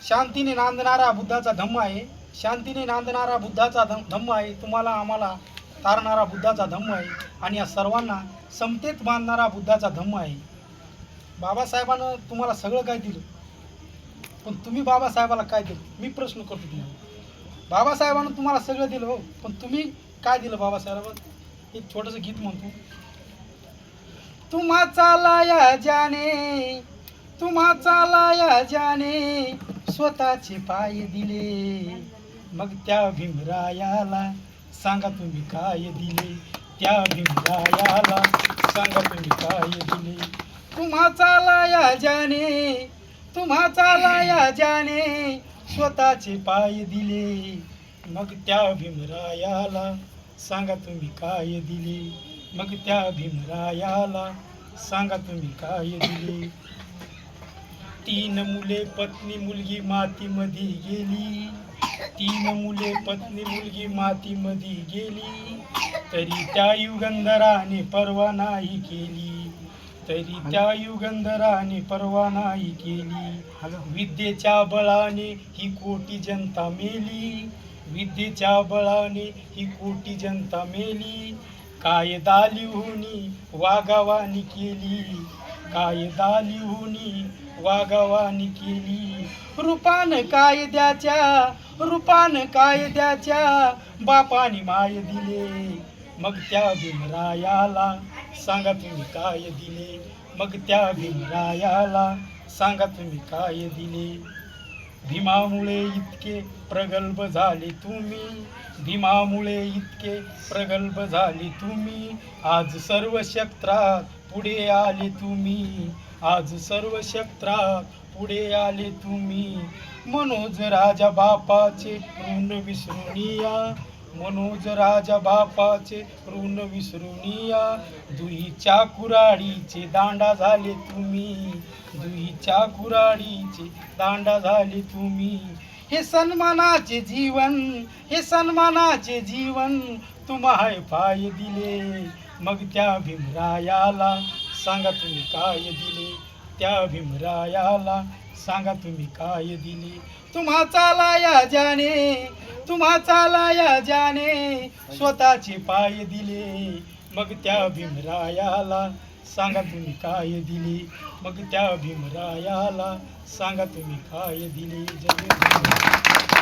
शांतीने नांदणारा बुद्धाचा धम्म आहे. शांतीने नांदणारा बुद्धाचा धम्म आहे. तुम्हाला आम्हाला तारणारा बुद्धाचा धम्म आहे. आणि या सर्वांना समतेत बांधणारा बुद्धाचा धम्म आहे. बाबासाहेबानं तुम्हाला सगळं काय दिलं, पण तुम्ही बाबासाहेबाला काय दिलं? मी प्रश्न करतो तुम्हाला. बाबासाहेबानं तुम्हाला सगळं दिलं हो, पण तुम्ही काय दिलं बाबासाहेबाला? एक छोटंसं गीत म्हणतो. तुम्हा चालाया जाने, तुम्हा चालाया जाने, स्वतःचे पाय दिले, मग त्या भीमरायाला सांगा तुम्ही काय दिले. त्या भीमरायाला सांगा तुम्ही काय दिले. तुम्हा चालाया जाने, तुम्हा चालाया जाने, स्वतःचे पाय दिले, मग त्या भीमरायाला सांगा तुम्ही काय दिले. मग त्या भीमरायाला सांगा तुम्ही काय दिले. 3 मुले पत्नी मुलगी मातीमध्ये गेली, 3 मुले पत्नी मुलगी मातीमध्ये गेली, तरी त्या युगंधराने परवा नाही केली, तरी त्या युगंधराने परवा नाही केली. विद्येच्या बळाने ही कोटी जनता मेली, विद्येच्या बळाने ही कोटी जनता मेली. कायदा लिहूनी वागावानी केली, कायदा लिहूनी वागावानी केली. रूपान कायद्याच्या, रूपान कायद्याच्या, बापानी माय दिले, मग त्या भीमरायाला सांगा तुम्ही काय दिले. मग त्या भीमरायाला सांगा तुम्ही काय दिले. भीमामुळे इतके प्रगल्भ झाले तुम्ही, भीमामुळे इतके प्रगल्भ झाले तुम्ही, आज सर्व क्षेत्रात पुढे आले तुम्ही, आज सर्व क्षेत्रात पुढे आले तुम्ही. मनोज राजा बापाचे ऋण विसरून या, मनोज राजा बापाचे ऋण विसरून या. दुईच्या कुऱ्हाडीचे दांडा झाले तुम्ही, दुईच्या कुऱ्हाडीचे दांडा झाले तुम्ही. हे सन्मानाचे जीवन, हे सन्मानाचे जीवन, तुम्हाय पाय दिले, मग त्या भीमरायाला सांगा तुम्ही काय दिले. त्या भीमरायाला सांगा तुम्ही काय दिले. तुम्हा चालाया जाने, तुम्हा चालाया जाने, स्वतःचे पाय दिले, मग त्या भीमरायाला सांगा तुम्ही काय दिले. मग त्या भीमरायाला सांगा तुम्ही काय दिले. जय भीम.